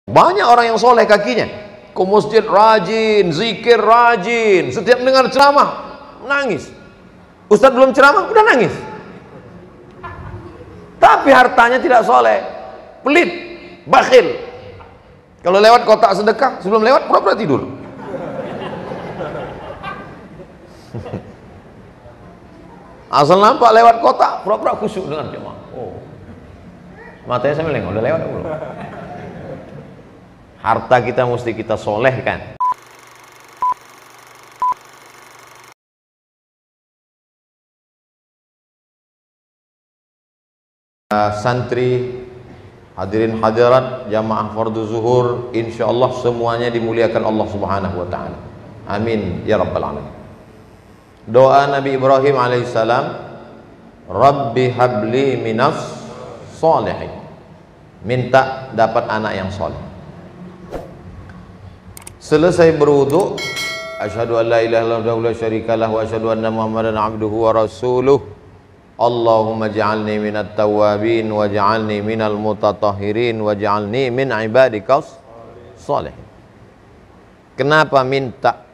Banyak orang yang soleh kakinya, ke masjid rajin, zikir rajin, setiap dengar ceramah nangis. Ustadz belum ceramah udah nangis. Tapi hartanya tidak soleh, pelit, bakhil. Kalau lewat kotak sedekah, sebelum lewat pura-pura tidur. Asal nampak lewat kotak, pura-pura khusyuk dengan jemaah. Oh, matanya sambil nengok, udah lewat belum? Harta kita mesti kita solehkan. Santri, hadirin hadirat, jamaah fardu zuhur, insyaallah semuanya dimuliakan Allah Subhanahu wa taala. Amin ya rabbal alamin. Doa Nabi Ibrahim alaihissalam, Rabbi habli minas solihin. Minta dapat anak yang soleh. Selesai berwudu, asyhadu an la ilaha illallah la syarikalah wa asyhadu anna muhammadan abduhu wa rasuluh. Allahumma ja'alni minat tawabin wa ja'alni minal mutatahhirin wa ja'alni min ibadikas salihin. Kenapa minta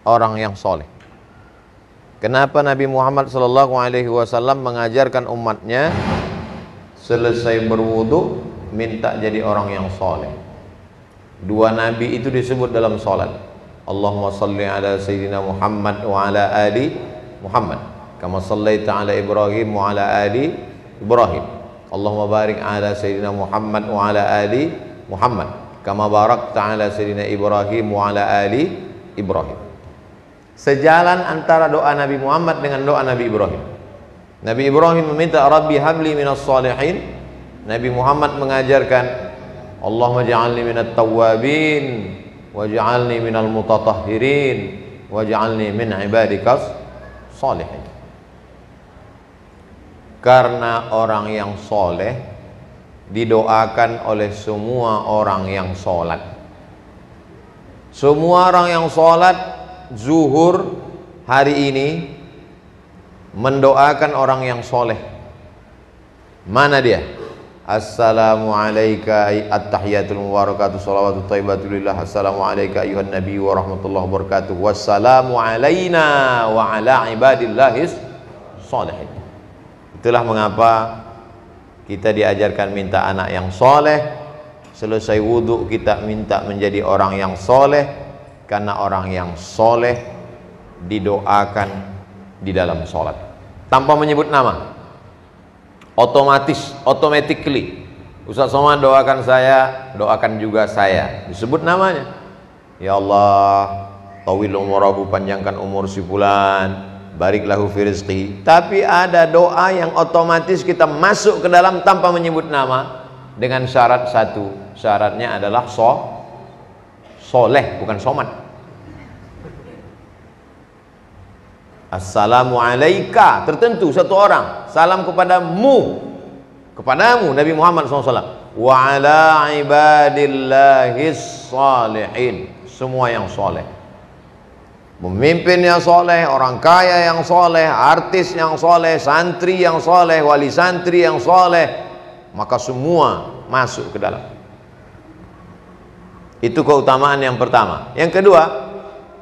orang yang soleh? Kenapa Nabi Muhammad SAW mengajarkan umatnya selesai berwudu minta jadi orang yang soleh? Dua nabi itu disebut dalam salat. Allahumma salli ala sayyidina Muhammad wa ala ali Muhammad kama sallaita ala Ibrahim wa ala ali Ibrahim. Allahumma barik ala sayyidina Muhammad wa ala ali Muhammad kama barakta ala sayyidina Ibrahim wa ala ali Ibrahim. Sejalan antara doa Nabi Muhammad dengan doa Nabi Ibrahim. Nabi Ibrahim meminta Rabbi habli minas salihin. Nabi Muhammad mengajarkan Allahumma ja'alni minat tawabin waj'alni minal mutatahhirin waj'alni min ibadikas salihin. Karena orang yang soleh didoakan oleh semua orang yang sholat. Semua orang yang sholat zuhur hari ini mendoakan orang yang soleh. Mana dia? Assalamualaikum at-tahiyatul mubarakatuh salawatu thayyibatu lillah. Assalamualaikum ayuhan nabi wa rahmatullahi wabarakatuh. Wassalamu alaina wa ala ibadillahis sholihin. Itulah mengapa kita diajarkan minta anak yang soleh. Selesai wudhu kita minta menjadi orang yang soleh, karena orang yang soleh didoakan di dalam sholat tanpa menyebut nama. Otomatis, automatically, Ustaz Somad doakan saya, doakan juga saya. Disebut namanya. Ya Allah, tawil umurahu, panjangkan umur si fulan, barik lahu fi rizqi. Tapi ada doa yang otomatis kita masuk ke dalam tanpa menyebut nama, dengan syarat satu. Syaratnya adalah soleh, bukan somad. Assalamualaikum, tertentu satu orang, salam kepadamu Nabi Muhammad SAW, wa ala ibadillahis salihin, semua yang soleh, pemimpin yang soleh, orang kaya yang soleh, artis yang soleh, santri yang soleh, wali santri yang soleh, maka semua masuk ke dalam. Itu keutamaan yang pertama. Yang kedua,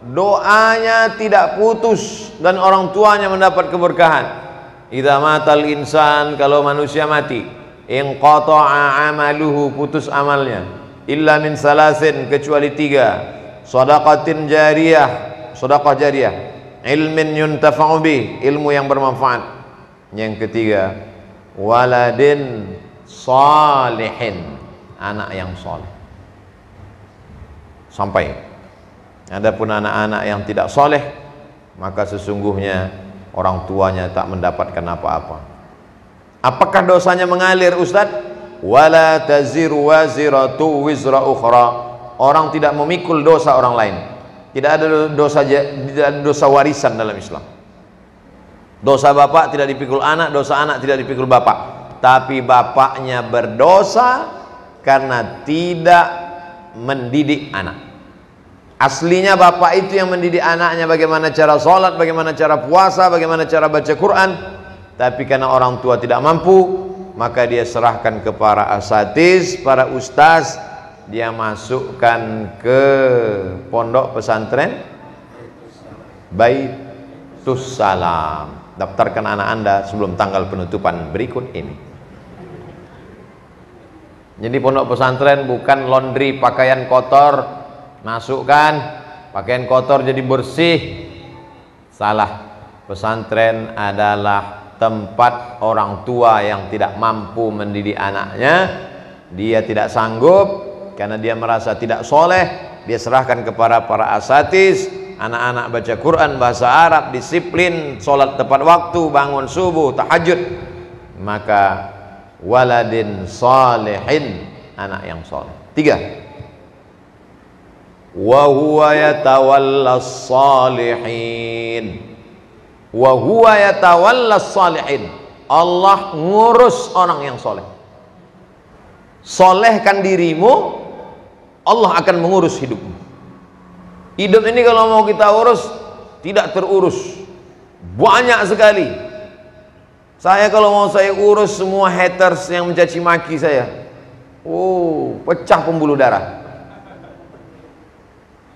doanya tidak putus dan orang tuanya mendapat keberkahan. Idza matal insan, kalau manusia mati, inqata'a amaluhu, putus amalnya, illa min salasin, kecuali tiga: shadaqatin jariyah, sedekah jariyah, ilmin yuntafa'u bih, ilmu yang bermanfaat. Yang ketiga, waladin salihin, anak yang soleh. Sampai adapun anak-anak yang tidak soleh, maka sesungguhnya orang tuanya tak mendapatkan apa-apa. Apakah dosanya mengalir, Ustaz? Wala taziru waziratu wizra ukhra. Orang tidak memikul dosa orang lain. Tidak ada dosa warisan dalam Islam. Dosa bapak tidak dipikul anak, dosa anak tidak dipikul bapak. Tapi bapaknya berdosa karena tidak mendidik anak. Aslinya bapak itu yang mendidik anaknya bagaimana cara sholat, bagaimana cara puasa, bagaimana cara baca Quran. Tapi karena orang tua tidak mampu, maka dia serahkan ke para asatiz, para ustaz, dia masukkan ke pondok pesantren Baitus Salam. Daftarkan anak Anda sebelum tanggal penutupan berikut ini. Jadi pondok pesantren bukan laundry pakaian kotor, masukkan pakaian kotor jadi bersih. Salah. Pesantren adalah tempat orang tua yang tidak mampu mendidik anaknya, dia tidak sanggup karena dia merasa tidak soleh, dia serahkan kepada para asatiz. Anak-anak baca Quran bahasa Arab, disiplin, sholat tepat waktu, bangun subuh, tahajud, maka waladin salihin, anak yang soleh. 3, wa huwa yatawallas salihin. Wa huwa yatawallas salihin, Allah ngurus orang yang soleh. Solehkan dirimu, Allah akan mengurus hidupmu. Hidup ini kalau mau kita urus tidak terurus, banyak sekali. Saya kalau mau saya urus semua haters yang mencaci maki saya, pecah pembuluh darah.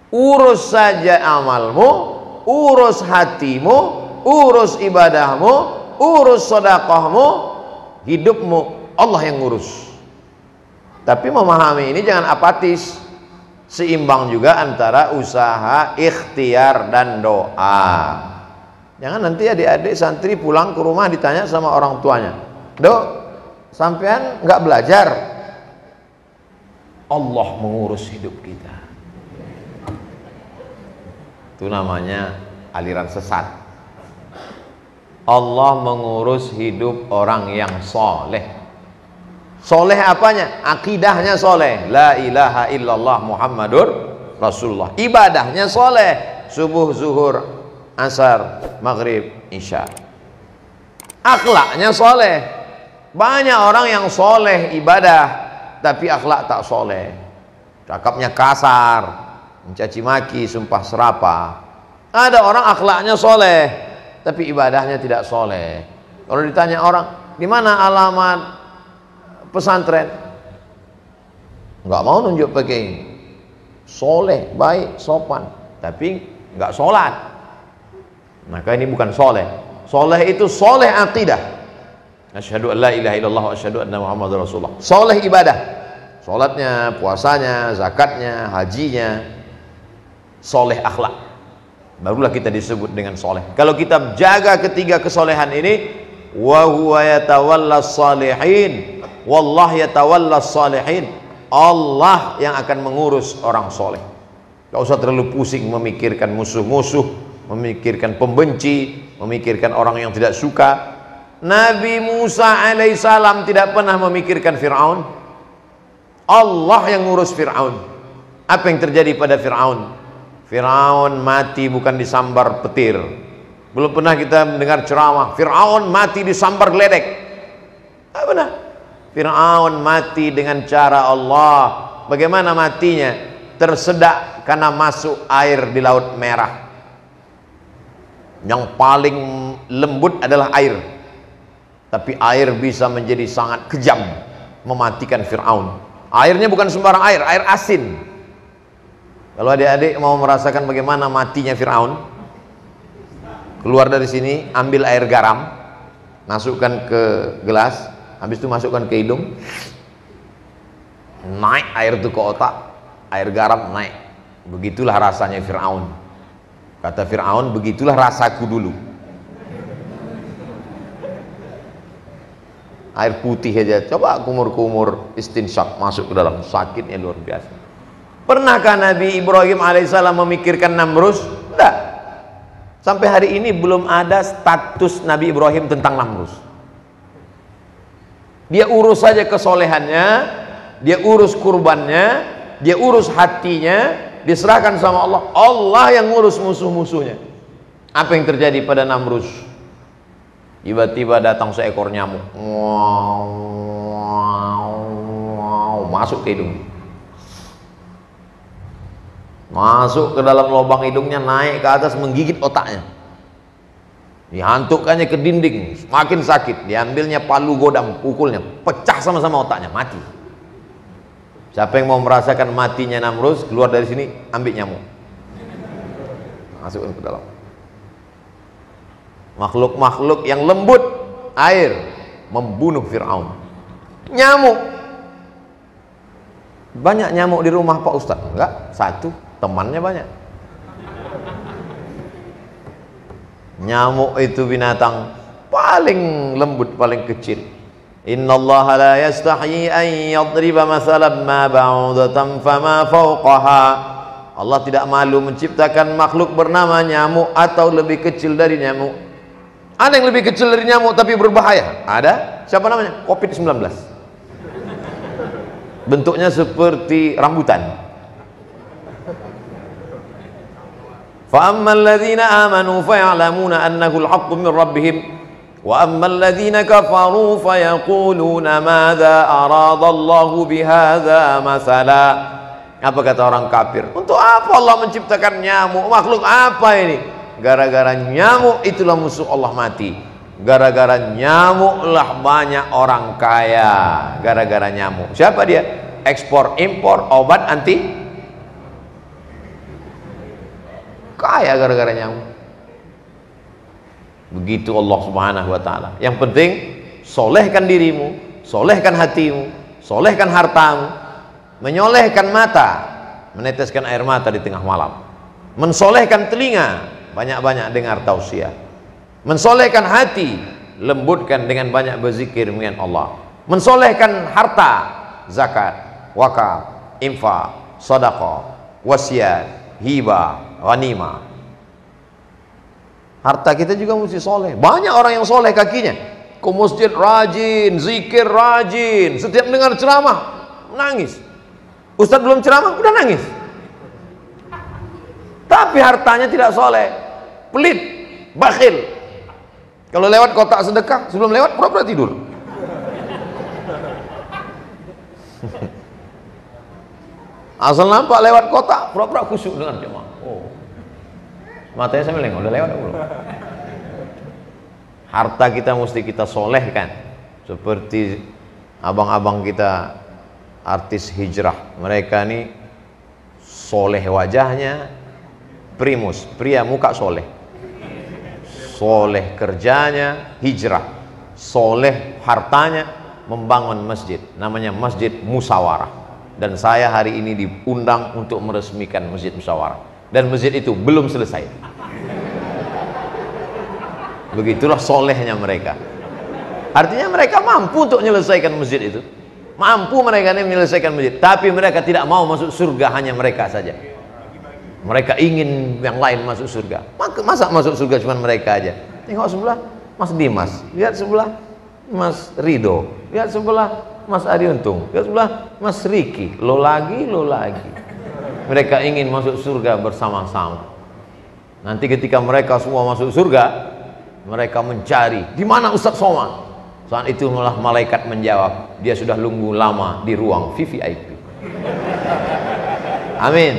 Urus saja amalmu, urus hatimu, urus ibadahmu, urus sedekahmu, hidupmu Allah yang ngurus. Tapi memahami ini jangan apatis, seimbang juga antara usaha, ikhtiar dan doa. Jangan nanti adik-adik santri pulang ke rumah ditanya sama orang tuanya, "Dok, sampean nggak belajar?" Allah mengurus hidup kita. Itu namanya aliran sesat. Allah mengurus hidup orang yang soleh. Soleh apanya? Akidahnya soleh, la ilaha illallah Muhammadur Rasulullah. Ibadahnya soleh, subuh, zuhur, asar, maghrib, isya. Akhlaknya soleh. Banyak orang yang soleh ibadah tapi akhlak tak soleh, cakapnya kasar, mencaci maki, sumpah serapah. Ada orang akhlaknya soleh tapi ibadahnya tidak soleh. Kalau ditanya orang, di mana alamat pesantren, nggak mau nunjuk pakai soleh, baik, sopan, tapi nggak sholat, maka ini bukan soleh. Soleh itu soleh akidah, asyhadu an la ilaha illallah wa asyhadu anna muhammadar rasulullah. Soleh ibadah, sholatnya, puasanya, zakatnya, hajinya. Soleh akhlak, barulah kita disebut dengan soleh. Kalau kita jaga ketiga kesolehan ini, wa huwa yatawallas salihin, wallah yatawallas salihin, Allah yang akan mengurus orang soleh. Gak usah terlalu pusing memikirkan musuh-musuh, memikirkan pembenci, memikirkan orang yang tidak suka. Nabi Musa alaihissalam tidak pernah memikirkan Fir'aun. Allah yang ngurus Fir'aun. Apa yang terjadi pada Fir'aun? Fir'aun mati bukan disambar petir. Belum pernah kita mendengar ceramah Fir'aun mati disambar geledek. Tidak benar. Fir'aun mati dengan cara Allah. Bagaimana matinya? Tersedak karena masuk air di Laut Merah. Yang paling lembut adalah air, tapi air bisa menjadi sangat kejam, mematikan Fir'aun. Airnya bukan sembarang air, air asin. Kalau adik-adik mau merasakan bagaimana matinya Fir'aun, keluar dari sini, ambil air garam, masukkan ke gelas, habis itu masukkan ke hidung, naik air itu ke otak, air garam naik. Begitulah rasanya Fir'aun. Kata Fir'aun, begitulah rasaku dulu. Air putih aja, coba kumur-kumur istinsyak masuk ke dalam, sakitnya luar biasa. Pernahkah Nabi Ibrahim alaihissalam memikirkan Namrus? Tidak. Sampai hari ini belum ada status Nabi Ibrahim tentang Namrus. Dia urus saja kesolehannya, dia urus kurbannya, dia urus hatinya, diserahkan sama Allah. Allah yang ngurus musuh-musuhnya. Apa yang terjadi pada Namrus? Tiba-tiba datang seekor nyamuk, masuk ke hidung, masuk ke dalam lubang hidungnya, naik ke atas, menggigit otaknya, dihantukkannya ke dinding, semakin sakit, diambilnya palu godam, pukulnya, pecah sama-sama otaknya, mati. Siapa yang mau merasakan matinya Namrus, keluar dari sini, ambil nyamuk, masukkan ke dalam. Makhluk-makhluk yang lembut, air, membunuh Fir'aun. Nyamuk. Banyak nyamuk di rumah Pak Ustadz? Enggak, satu, temannya banyak. Nyamuk itu binatang paling lembut, paling kecil. Innallaha la yastahyi an yadriba mathalan ma ba'udatan fama fawqaha. Allah tidak malu menciptakan makhluk bernama nyamuk atau lebih kecil dari nyamuk. Ada yang lebih kecil dari nyamuk tapi berbahaya? Ada. Siapa namanya? COVID-19. Bentuknya seperti rambutan. فَأَمَّا الَّذِينَ آمَنُوا فَيَعْلَمُونَ أَنَّهُ الْحَقُّ مِنْ رَبِّهِمْ وَأَمَّا الَّذِينَ كَفَرُوا فَيَقُولُونَ مَاذَا أَرَادَ اللَّهُ بِهَذَا مَثَلًا. Apa kata orang kafir? Untuk apa Allah menciptakan nyamuk? Makhluk apa ini? Gara-gara nyamuk itulah musuh Allah mati. Gara-gara nyamuklah banyak orang kaya. Gara-gara nyamuk. Siapa dia? Ekspor impor obat anti kaya gara-gara nyamuk. Begitu Allah Subhanahu wa ta'ala. Yang penting solehkan dirimu, solehkan hatimu, solehkan hartamu, menyolehkan mata, meneteskan air mata di tengah malam, mensolehkan telinga, banyak-banyak dengar tausiah, mensolehkan hati, lembutkan dengan banyak berzikir dengan Allah, mensolehkan harta, zakat, wakaf, infak, sedekah, wasiat, hibah, ghanimah. Harta kita juga mesti soleh. Banyak orang yang soleh kakinya, ke masjid rajin, zikir rajin, setiap dengar ceramah nangis. Ustadz belum ceramah udah nangis. Tapi hartanya tidak soleh, pelit, bakhil. Kalau lewat kotak sedekah, sebelum lewat pura-pura tidur. Asal nampak lewat kotak, pura-pura khusyuk dengan jemaah. Oh, matanya saya meleng, udah lewat belum? Harta kita mesti kita solehkan. Seperti abang-abang kita artis hijrah, mereka ini soleh wajahnya, primus, pria muka soleh, soleh kerjanya, hijrah, soleh hartanya, membangun masjid, namanya Masjid Musyawarah. Dan saya hari ini diundang untuk meresmikan Masjid Musyawarah. Dan masjid itu belum selesai. Begitulah solehnya mereka. Artinya mereka mampu untuk menyelesaikan masjid itu. Mampu mereka ini menyelesaikan masjid. Tapi mereka tidak mau masuk surga, hanya mereka saja. Mereka ingin yang lain masuk surga. Masa masuk surga cuma mereka aja? Tengok sebelah Mas Dimas, lihat sebelah Mas Rido, lihat sebelah Mas Ari Untung, lihat sebelah Mas Riki, lo lagi. Mereka ingin masuk surga bersama-sama. Nanti ketika mereka semua masuk surga, mereka mencari di mana Ustadz Somad. Saat itu malah malaikat menjawab, dia sudah nunggu lama di ruang VVIP. Amin.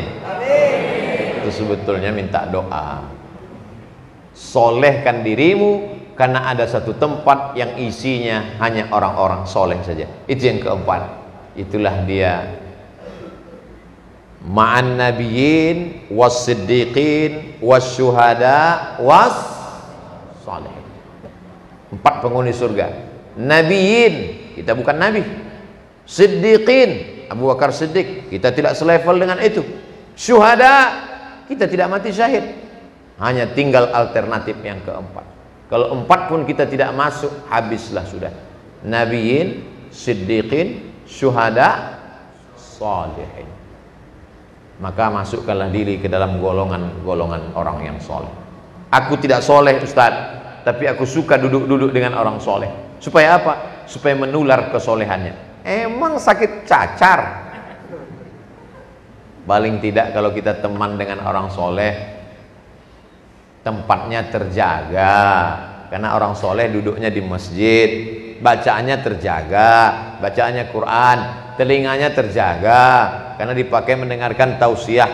Itu sebetulnya minta doa. Solehkan dirimu, karena ada satu tempat yang isinya hanya orang-orang soleh saja. Itu yang keempat. Itulah dia ma'an nabiyyin was-siddiqin was-syuhada was-salihin. 4 penghuni surga. Nabiyyin, kita bukan nabi. Siddiqin, Abu Bakar Siddiq, kita tidak selevel dengan itu. Syuhada, kita tidak mati syahid. Hanya tinggal alternatif yang keempat. Kalau 4 pun kita tidak masuk, habislah sudah. Nabiyyin, siddiqin, syuhada, salihin. Maka masukkanlah diri ke dalam golongan orang yang soleh. Aku tidak soleh Ustaz, tapi aku suka duduk-duduk dengan orang soleh. Supaya apa? Supaya menular kesolehannya. Emang sakit cacar? Paling tidak kalau kita teman dengan orang soleh, tempatnya terjaga, karena orang soleh duduknya di masjid, bacaannya terjaga, bacaannya Quran, telinganya terjaga, karena dipakai mendengarkan tausiah.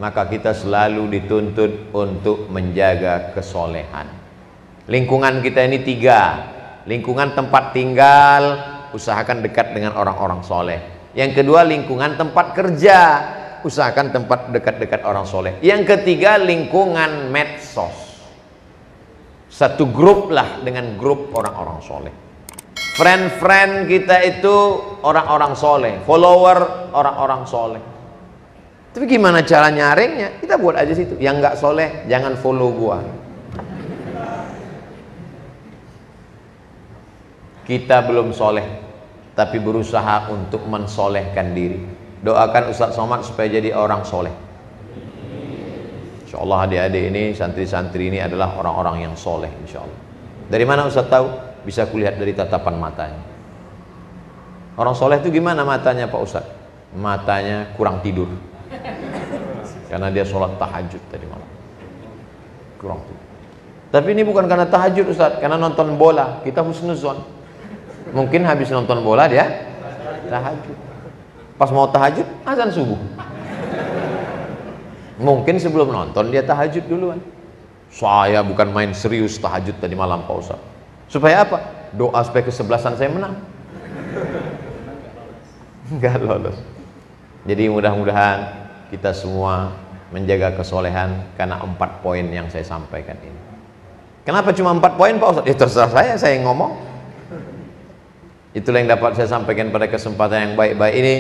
Maka kita selalu dituntut untuk menjaga kesolehan. Lingkungan kita ini 3. Lingkungan tempat tinggal, usahakan dekat dengan orang-orang soleh. Yang kedua, lingkungan tempat kerja. Usahakan tempat dekat-dekat orang soleh. Yang ketiga, lingkungan medsos. Satu grup lah dengan grup orang-orang soleh. Friend-friend kita itu orang-orang soleh, follower orang-orang soleh. Tapi gimana cara nyaringnya? Kita buat aja situ. Yang nggak soleh jangan follow gua. Kita belum soleh, tapi berusaha untuk mensolehkan diri. Doakan Ustadz Somad supaya jadi orang soleh. Insya Allah adik-adik ini, santri-santri ini adalah orang-orang yang soleh, insya Allah. Dari mana Ustadz tahu? Bisa kulihat dari tatapan matanya. Orang soleh itu gimana matanya Pak Ustadz? Matanya kurang tidur, karena dia sholat tahajud tadi malam. Kurang tidur. Tapi ini bukan karena tahajud Ustadz, karena nonton bola. Kita husnuzon. Mungkin habis nonton bola dia tahajud. Pas mau tahajud, azan subuh. Mungkin sebelum nonton dia tahajud duluan. Saya bukan main serius tahajud tadi malam Pak Ustadz. Supaya apa? Doa supaya kesebelasan saya menang. Enggak lolos. Jadi mudah-mudahan kita semua menjaga kesolehan karena 4 poin yang saya sampaikan ini. Kenapa cuma 4 poin Pak Ustadz? Ya terserah saya yang ngomong. Itulah yang dapat saya sampaikan pada kesempatan yang baik-baik ini.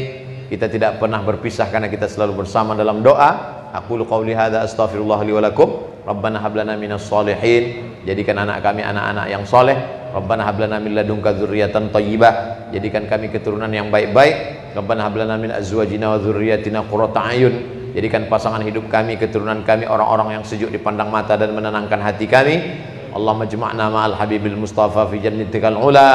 Kita tidak pernah berpisah karena kita selalu bersama dalam doa. Aqulu qauli hadza astaghfirullah li wa lakum. Rabbana hab lana minas sholihin. Jadikan anak kami anak-anak yang soleh. Rabbana hab lana min ladunka dzurriyyatan thayyibah. Jadikan kami keturunan yang baik-baik. Rabbana hab lana min azwajina wa dzurriyyatina qurrata a'yun. Jadikan pasangan hidup kami, keturunan kami orang-orang yang sejuk dipandang mata dan menenangkan hati kami. Allahumma jama'na ma'al habibil mustafa fi jannatikal ula.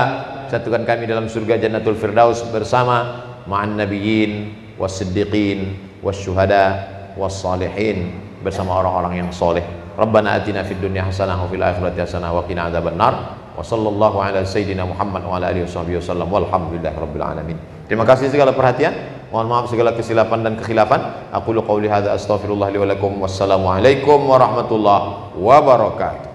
Satukan kami dalam surga Jannatul Firdaus bersama ma'an nabiyyin was-siddiqin was-syuhada was-salihin, bersama orang-orang yang soleh. Rabbana atina fid dunya hasanah wa fil akhirati hasanah wa qina adzabannar. Wa sallallahu ala sayyidina Muhammad wa ala alihi wasallam walhamdulillahi rabbil alamin. Terima kasih segala perhatian. Mohon maaf segala kesilapan dan kekhilafan. Aqulu qauli hadza astaghfirullah li wa lakum. Wassalamu alaikum warahmatullahi wabarakatuh.